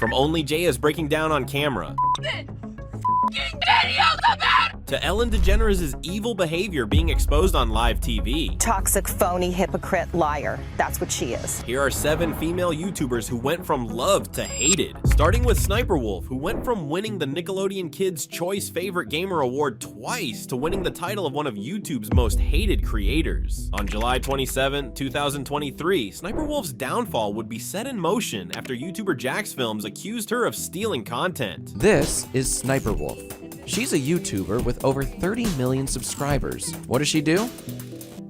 From OnlyJayus breaking down on camera, to Ellen DeGeneres' evil behavior being exposed on live TV. Toxic, phony, hypocrite, liar. That's what she is. Here are 7 female YouTubers who went from loved to hated. Starting with Sniper Wolf, who went from winning the Nickelodeon Kids' Choice Favorite Gamer Award twice to winning the title of one of YouTube's most hated creators. On July 27, 2023, Sniper Wolf's downfall would be set in motion after YouTuber Jax Films accused her of stealing content. This is Sniper Wolf. She's a YouTuber with over 30 million subscribers. What does she do?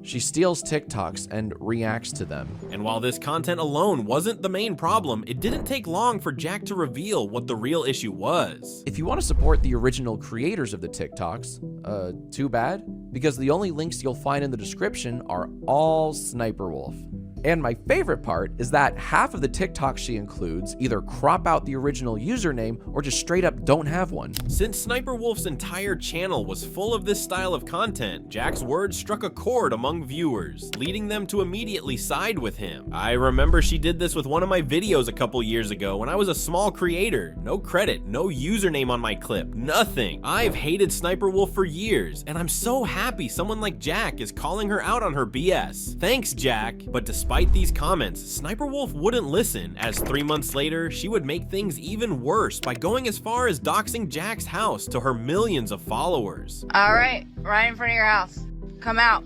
She steals TikToks and reacts to them. And while this content alone wasn't the main problem, it didn't take long for Jack to reveal what the real issue was. If you want to support the original creators of the TikToks, too bad, because the only links you'll find in the description are all Sniper Wolf. And my favorite part is that half of the TikToks she includes either crop out the original username or just straight up don't have one. Since Sniper Wolf's entire channel was full of this style of content, Jack's words struck a chord among viewers, leading them to immediately side with him. I remember she did this with one of my videos a couple years ago when I was a small creator. No credit, no username on my clip, nothing. I've hated Sniper Wolf for years, and I'm so happy someone like Jack is calling her out on her BS. Thanks, Jack. But despite these comments, Sniper Wolf wouldn't listen, as 3 months later, she would make things even worse by going as far as doxing Jack's house to her millions of followers. All right in front of your house. Come out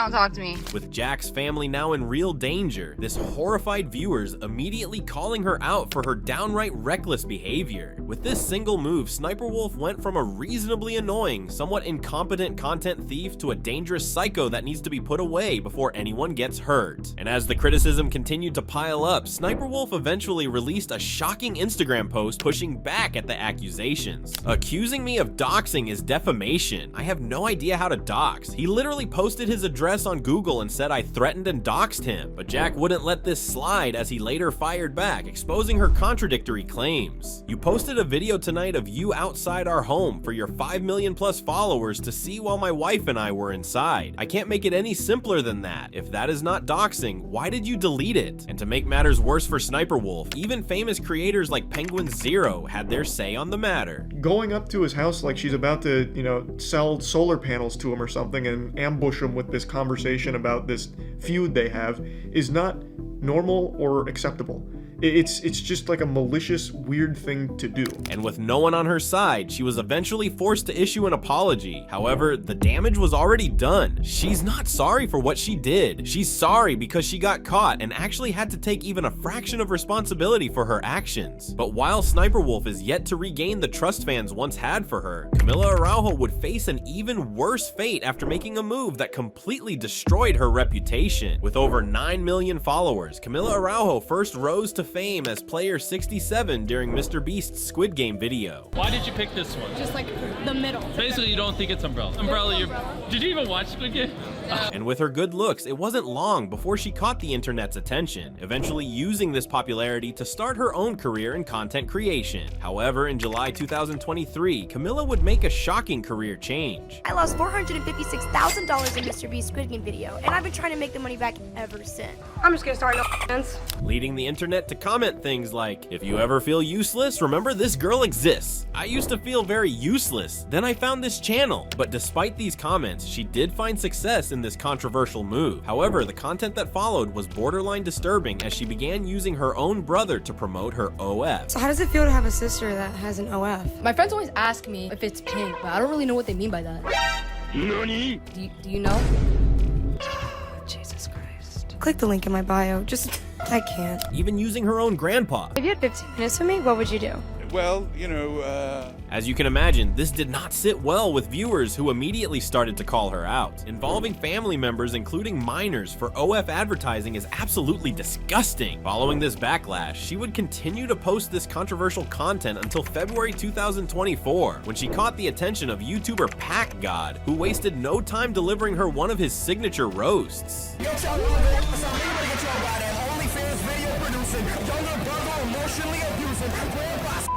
and talk to me. With Jack's family now in real danger, this horrified viewers immediately calling her out for her downright reckless behavior. With this single move, Sniper Wolf went from a reasonably annoying, somewhat incompetent content thief to a dangerous psycho that needs to be put away before anyone gets hurt. And as the criticism continued to pile up, Sniper Wolf eventually released a shocking Instagram post pushing back at the accusations. Accusing me of doxing is defamation. I have no idea how to dox. He literally posted his address on Google and said I threatened and doxed him, but Jack wouldn't let this slide as he later fired back, exposing her contradictory claims. You posted a video tonight of you outside our home for your 5 million plus followers to see while my wife and I were inside. I can't make it any simpler than that. If that is not doxing, why did you delete it? And to make matters worse for Sniper Wolf, even famous creators like Penguin Zero had their say on the matter. Going up to his house like she's about to, sell solar panels to him or something and ambush him with this conversation about this feud they have is not normal or acceptable. It's just like a malicious, weird thing to do. And with no one on her side, she was eventually forced to issue an apology. However, the damage was already done. She's not sorry for what she did. She's sorry because she got caught and actually had to take even a fraction of responsibility for her actions. But while Sniper Wolf is yet to regain the trust fans once had for her, Camila Araujo would face an even worse fate after making a move that completely destroyed her reputation. With over 9 million followers, Camila Araujo first rose to fame as player 67 during Mr. Beast's Squid Game video. Why did you pick this one? Just like the middle. Basically, you don't think it's Umbrella. Did you even watch Squid Game? And with her good looks, it wasn't long before she caught the internet's attention, eventually using this popularity to start her own career in content creation. However, in July 2023, Camila would make a shocking career change. I lost $456,000 in Mr. Beast's Squid Game video, and I've been trying to make the money back ever since. I'm just gonna start no hands. Leading the internet to comment things like, if you ever feel useless, remember this girl exists. I used to feel very useless, then I found this channel. But despite these comments, she did find success in this controversial move. However, the content that followed was borderline disturbing as she began using her own brother to promote her OF. So how does it feel to have a sister that has an OF? My friends always ask me if it's pink, but I don't really know what they mean by that. Nani? Do you know? Jesus Christ. Click the link in my bio. I can't. Even using her own grandpa. If you had 15 minutes with me, what would you do? Well, As you can imagine, this did not sit well with viewers who immediately started to call her out. Involving family members, including minors, for OF advertising is absolutely disgusting. Following this backlash, she would continue to post this controversial content until February 2024, when she caught the attention of YouTuber Pack God, who wasted no time delivering her one of his signature roasts.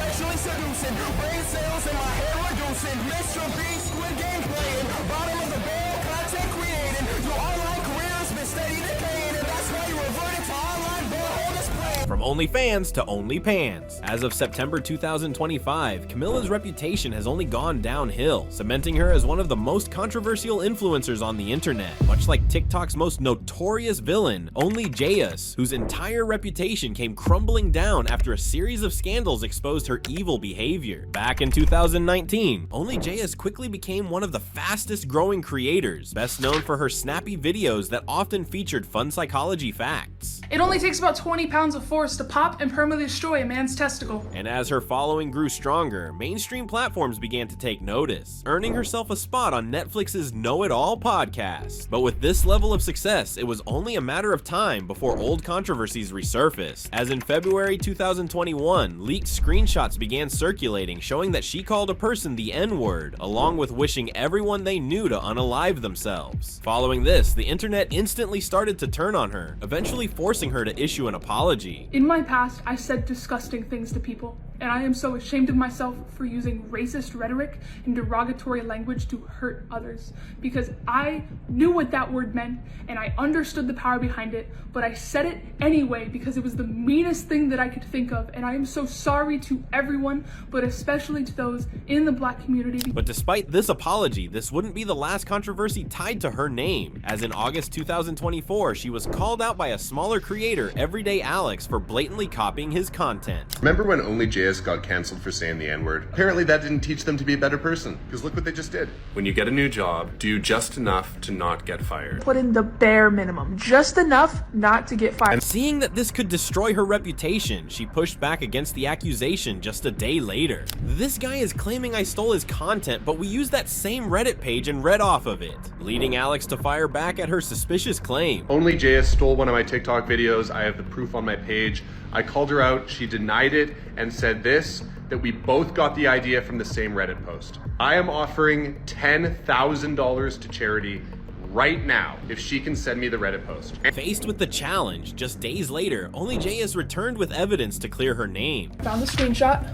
Sexually seducing, brain cells in my hair reducing, Mr. Beast, Squid Game playing, bottom of the barrel, content creating, your online career has been steady decaying, and that's why you reverted to online bullhole displaying. From OnlyFans to OnlyPans. As of September 2025, Camilla's reputation has only gone downhill, cementing her as one of the most controversial influencers on the internet, much like TikTok's most notorious villain, OnlyJayus, whose entire reputation came crumbling down after a series of scandals exposed her evil behavior. Back in 2019, OnlyJayus quickly became one of the fastest growing creators, best known for her snappy videos that often featured fun psychology facts. It only takes about 20 pounds of force to pop and permanently destroy a man's testicle. And as her following grew stronger, mainstream platforms began to take notice, earning herself a spot on Netflix's Know It All podcast. But with this level of success, it was only a matter of time before old controversies resurfaced, as in February 2021, leaked screenshots began circulating showing that she called a person the N-word, along with wishing everyone they knew to unalive themselves. Following this, the internet instantly started to turn on her, eventually forcing her to issue an apology. In my past, I said disgusting things to people, and I am so ashamed of myself for using racist rhetoric and derogatory language to hurt others, because I knew what that word meant and I understood the power behind it, but I said it anyway because it was the meanest thing that I could think of, and I am so sorry to everyone, but especially to those in the Black community. But despite this apology, this wouldn't be the last controversy tied to her name, as in August 2024, she was called out by a smaller creator, Everyday Alex, for blatantly copying his content. Remember when OnlyJayus got canceled for saying the N-word? Apparently that didn't teach them to be a better person, because look what they just did. When you get a new job, do just enough to not get fired. Put in the bare minimum, just enough not to get fired. And seeing that this could destroy her reputation, she pushed back against the accusation just a day later. This guy is claiming I stole his content, but we used that same Reddit page and read off of it, leading Alex to fire back at her suspicious claim. OnlyJayus stole one of my TikTok videos. I have the proof on my page. I called her out, she denied it, and said this, that we both got the idea from the same Reddit post. I am offering $10,000 to charity right now if she can send me the Reddit post. Faced with the challenge, just days later, OnlyJayus returned with evidence to clear her name. Found the screenshot.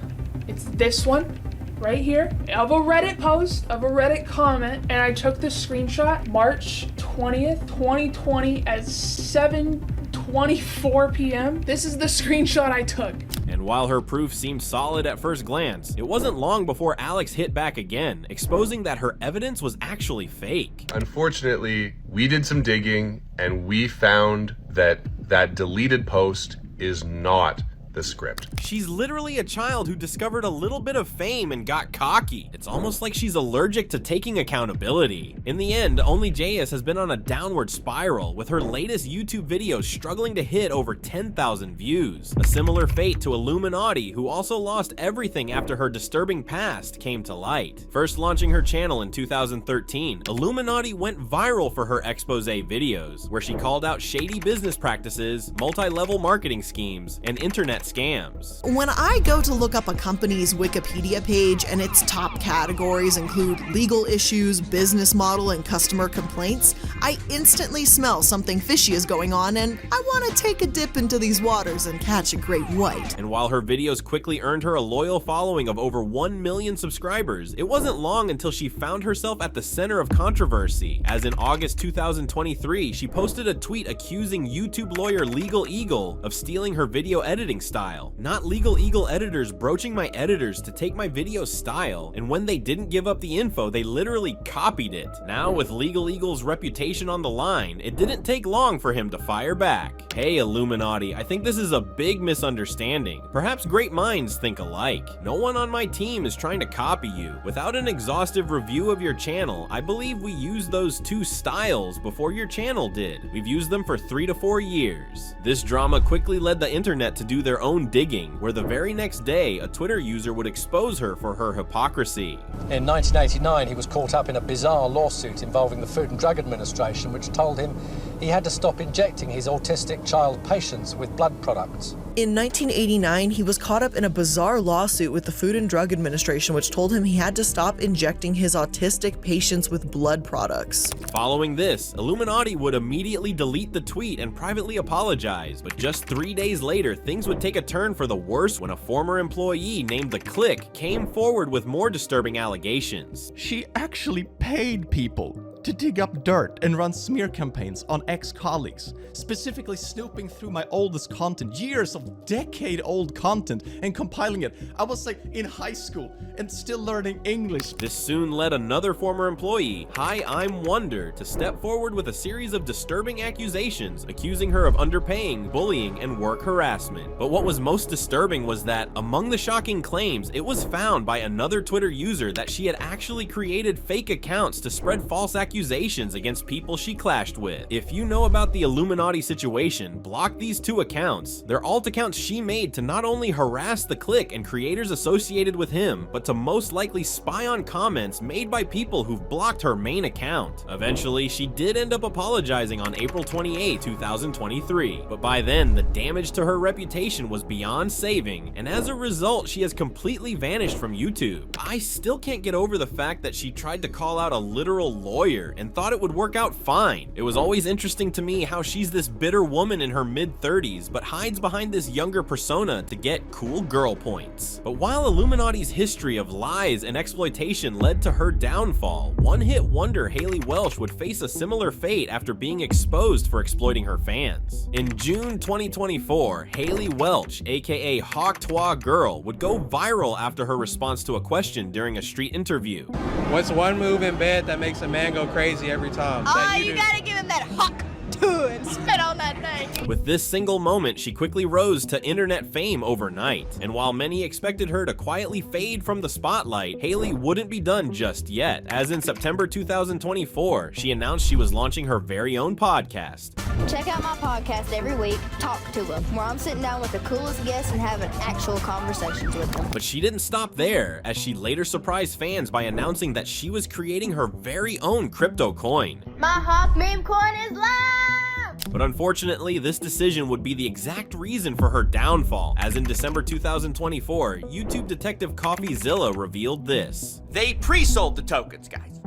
It's this one right here of a Reddit post, of a Reddit comment, and I took the screenshot March 20th, 2020 at 7:24 p.m. This is the screenshot I took. And while her proof seemed solid at first glance, it wasn't long before Alex hit back again, exposing that her evidence was actually fake. Unfortunately, we did some digging and we found that that deleted post is not the script. She's literally a child who discovered a little bit of fame and got cocky. It's almost like she's allergic to taking accountability. In the end, OnlyJayus has been on a downward spiral, with her latest YouTube videos struggling to hit over 10,000 views. A similar fate to Illuminati, who also lost everything after her disturbing past came to light. First launching her channel in 2013, Illuminati went viral for her expose videos, where she called out shady business practices, multi-level marketing schemes, and internet scams. When I go to look up a company's Wikipedia page and its top categories include legal issues, business model, and customer complaints, I instantly smell something fishy is going on and I want to take a dip into these waters and catch a great white. And while her videos quickly earned her a loyal following of over 1 million subscribers, it wasn't long until she found herself at the center of controversy, as in August 2023, she posted a tweet accusing YouTube lawyer Legal Eagle of stealing her video editing style. Not Legal Eagle editors broaching my editors to take my video style, and when they didn't give up the info, they literally copied it. Now, with Legal Eagle's reputation on the line, it didn't take long for him to fire back. Hey Illuminati, I think this is a big misunderstanding. Perhaps great minds think alike. No one on my team is trying to copy you. Without an exhaustive review of your channel, I believe we used those two styles before your channel did. We've used them for 3 to 4 years. This drama quickly led the internet to do their own digging, where the very next day, a Twitter user would expose her for her hypocrisy. In 1989, he was caught up in a bizarre lawsuit involving the Food and Drug Administration, which told him he had to stop injecting his autistic child patients with blood products. In 1989, he was caught up in a bizarre lawsuit with the Food and Drug Administration, which told him he had to stop injecting his autistic patients with blood products. Following this, Illuminati would immediately delete the tweet and privately apologize, but just 3 days later, things would take a turn for the worse when a former employee named The Click came forward with more disturbing allegations. She actually paid people to dig up dirt and run smear campaigns on ex-colleagues, specifically snooping through my oldest content, years of decade-old content, and compiling it. I was like in high school and still learning English. This soon led another former employee, Hi I'm Wonder, to step forward with a series of disturbing accusations accusing her of underpaying, bullying, and work harassment. But what was most disturbing was that, among the shocking claims, it was found by another Twitter user that she had actually created fake accounts to spread false accusations against people she clashed with. If you know about the Illuminati situation, block these 2 accounts. They're alt accounts she made to not only harass the clique and creators associated with him, but to most likely spy on comments made by people who've blocked her main account. Eventually, she did end up apologizing on April 28, 2023, but by then, the damage to her reputation was beyond saving, and as a result, she has completely vanished from YouTube. I still can't get over the fact that she tried to call out a literal lawyer and thought it would work out fine. It was always interesting to me how she's this bitter woman in her mid-30s, but hides behind this younger persona to get cool girl points. But while Illuminati's history of lies and exploitation led to her downfall, one-hit wonder Haley Welch would face a similar fate after being exposed for exploiting her fans. In June 2024, Haley Welch, aka Hawk Twa Girl, would go viral after her response to a question during a street interview. What's one move in bed that makes a man go crazy every time? Oh, you gotta give him that hawk to and spit on that thing. With this single moment, she quickly rose to internet fame overnight. And while many expected her to quietly fade from the spotlight, Haley wouldn't be done just yet, as in September 2024, she announced she was launching her very own podcast. Check out my podcast every week, Talk to Them, where I'm sitting down with the coolest guests and having actual conversations with them. But she didn't stop there, as she later surprised fans by announcing that she was creating her very own crypto coin. My Hawk meme coin is live! But unfortunately, this decision would be the exact reason for her downfall, as in December 2024, YouTube detective CoffeeZilla revealed this. They pre-sold the tokens, guys.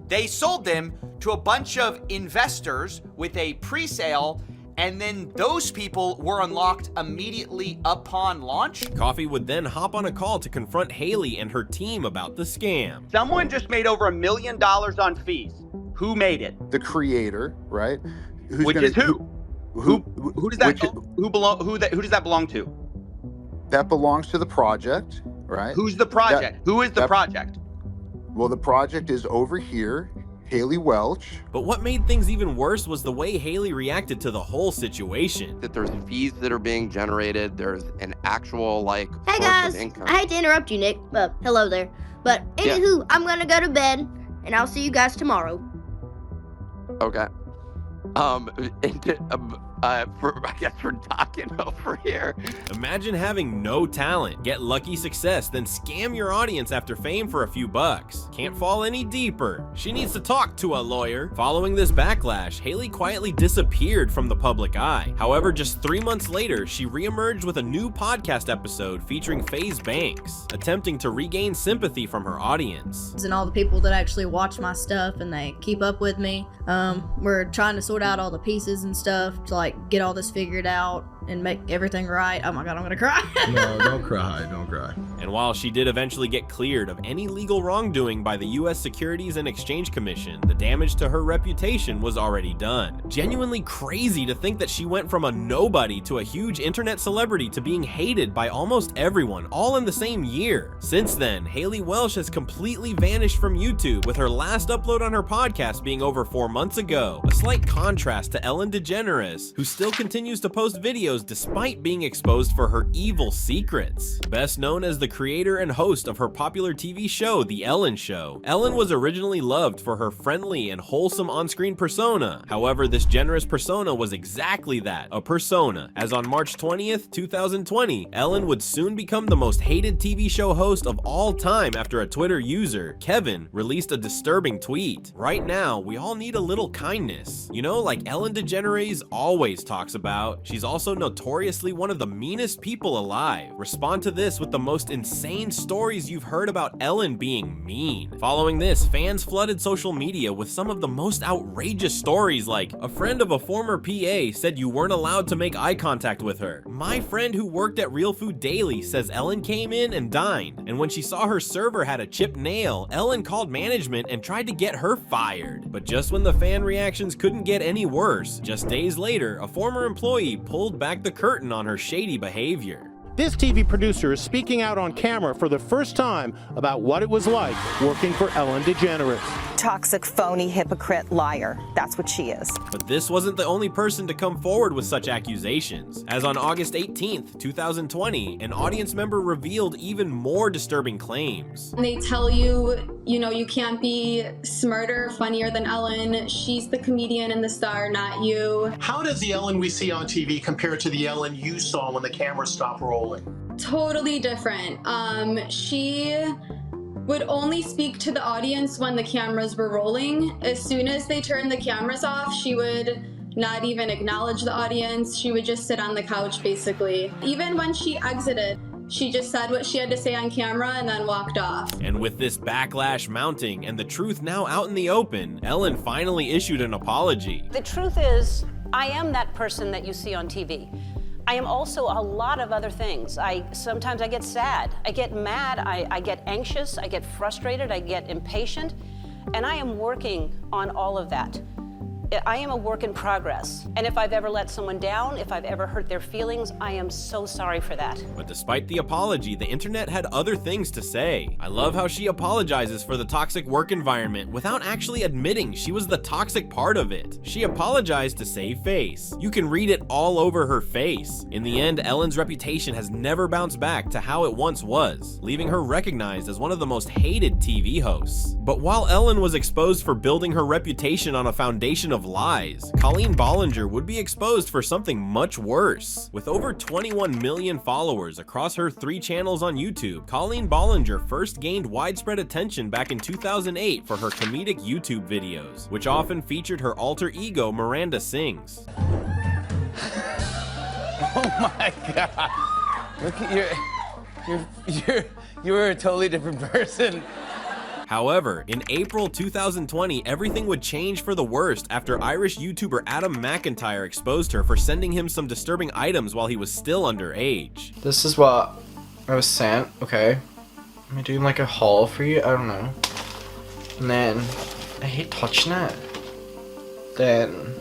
They sold them to a bunch of investors with a pre-sale, and then those people were unlocked immediately upon launch. Coffee would then hop on a call to confront Haley and her team about the scam. Someone just made over $1 million on fees. Who made it? The creator, right? Who does that belong to? That belongs to the project, right? Who's the project? Who is the project? Well, the project is over here, Haley Welch. But what made things even worse was the way Haley reacted to the whole situation. That there's fees that are being generated, there's an actual Hey guys, I hate to interrupt you, Nick, but hello there. But anywho, I'm gonna go to bed, and I'll see you guys tomorrow. Okay. I guess we're talking over here. Imagine having no talent, get lucky success, then scam your audience after fame for a few bucks. Can't fall any deeper. She needs to talk to a lawyer. Following this backlash, Haley quietly disappeared from the public eye. However, just 3 months later, she reemerged with a new podcast episode featuring FaZe Banks, attempting to regain sympathy from her audience. And all the people that actually watch my stuff and they keep up with me, we're trying to sort out all the pieces and stuff to like get all this figured out and make everything right. Oh my god, I'm gonna cry. No, don't cry, don't cry. And while she did eventually get cleared of any legal wrongdoing by the US Securities and Exchange Commission, the damage to her reputation was already done. Genuinely crazy to think that she went from a nobody to a huge internet celebrity to being hated by almost everyone, all in the same year. Since then, Haley Welch has completely vanished from YouTube, with her last upload on her podcast being over 4 months ago. A slight contrast to Ellen DeGeneres, who still continues to post videos despite being exposed for her evil secrets. Best known as the creator and host of her popular TV show, The Ellen Show, Ellen was originally loved for her friendly and wholesome on-screen persona. However, this generous persona was exactly that, a persona, as on March 20th, 2020, Ellen would soon become the most hated TV show host of all time after a Twitter user, Kevin, released a disturbing tweet. Right now, we all need a little kindness. You know, like Ellen DeGeneres always talks about. She's also known notoriously one of the meanest people alive. Respond to this with the most insane stories you've heard about Ellen being mean. Following this, fans flooded social media with some of the most outrageous stories, like a friend of a former PA said you weren't allowed to make eye contact with her. My friend who worked at Real Food Daily says Ellen came in and dined, and when she saw her server had a chipped nail, Ellen called management and tried to get her fired. But just when the fan reactions couldn't get any worse, just days later, a former employee pulled back the curtain on her shady behavior. This TV producer is speaking out on camera for the first time about what it was like working for Ellen DeGeneres. Toxic, phony, hypocrite, liar. That's what she is. But this wasn't the only person to come forward with such accusations, as on August 18th, 2020, an audience member revealed even more disturbing claims. They tell you, you can't be smarter, funnier than Ellen. She's the comedian and the star, not you. How does the Ellen we see on TV compare to the Ellen you saw when the camera stopped rolling? Totally different. She would only speak to the audience when the cameras were rolling. As soon as they turned the cameras off, she would not even acknowledge the audience. She would just sit on the couch, basically. Even when she exited, she just said what she had to say on camera and then walked off. And with this backlash mounting and the truth now out in the open, Ellen finally issued an apology. The truth is, I am that person that you see on TV. I am also a lot of other things. Sometimes I get sad, I get mad, I get anxious, I get frustrated, I get impatient, and I am working on all of that. I am a work in progress. And if I've ever let someone down, if I've ever hurt their feelings, I am so sorry for that. But despite the apology, the internet had other things to say. I love how she apologizes for the toxic work environment without actually admitting she was the toxic part of it. She apologized to save face. You can read it all over her face. In the end, Ellen's reputation has never bounced back to how it once was, leaving her recognized as one of the most hated TV hosts. But while Ellen was exposed for building her reputation on a foundation of lies, Colleen Bollinger would be exposed for something much worse. With over 21 million followers across her 3 channels on YouTube, Colleen Bollinger first gained widespread attention back in 2008 for her comedic YouTube videos, which often featured her alter ego Miranda Sings. Oh my god. Look at you're a totally different person. However, in April 2020, everything would change for the worst after Irish YouTuber Adam McIntyre exposed her for sending him some disturbing items while he was still underage. This is what I was sent, okay? Am I doing like a haul for you? I don't know. And then, I hate touching it. Then,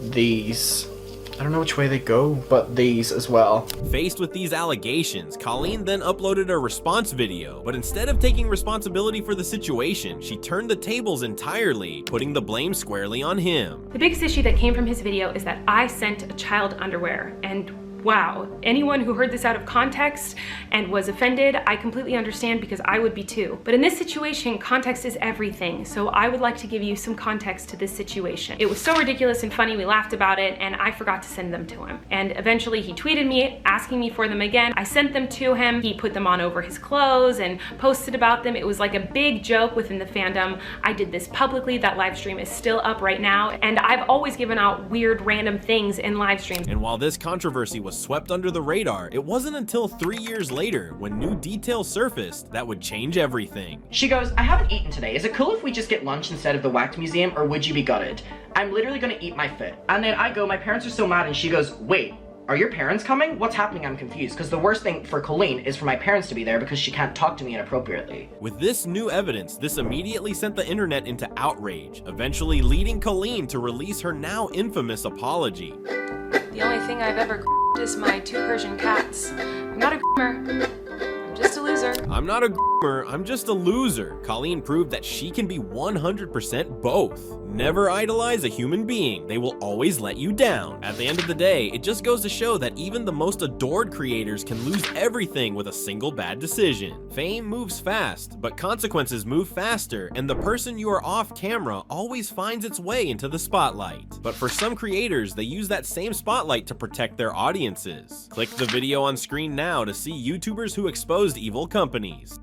these. I don't know which way they go, but these as well. Faced with these allegations, Colleen then uploaded a response video, but instead of taking responsibility for the situation, she turned the tables entirely, putting the blame squarely on him. The biggest issue that came from his video is that I sent a child underwear, and wow, anyone who heard this out of context and was offended, I completely understand because I would be too. But in this situation, context is everything. So I would like to give you some context to this situation. It was so ridiculous and funny, we laughed about it, and I forgot to send them to him. And eventually he tweeted me asking me for them again. I sent them to him. He put them on over his clothes and posted about them. It was like a big joke within the fandom. I did this publicly. That live stream is still up right now. And I've always given out weird random things in live streams. And while this controversy was swept under the radar, it wasn't until 3 years later, when new details surfaced, that would change everything. She goes, I haven't eaten today. Is it cool if we just get lunch instead of the Wax Museum, or would you be gutted? I'm literally gonna eat my foot. And then I go, my parents are so mad, and she goes, wait, are your parents coming? What's happening? I'm confused. Because the worst thing for Colleen is for my parents to be there because she can't talk to me inappropriately. With this new evidence, this immediately sent the internet into outrage, eventually leading Colleen to release her now infamous apology. The only thing I've ever is my 2 Persian cats. I'm not a I'm just a loser. I'm not a I'm just a loser. Colleen proved that she can be 100% both. Never idolize a human being. They will always let you down. At the end of the day, it just goes to show that even the most adored creators can lose everything with a single bad decision. Fame moves fast, but consequences move faster, and the person you are off camera always finds its way into the spotlight. But for some creators, they use that same spotlight to protect their audiences. Click the video on screen now to see YouTubers who exposed evil companies.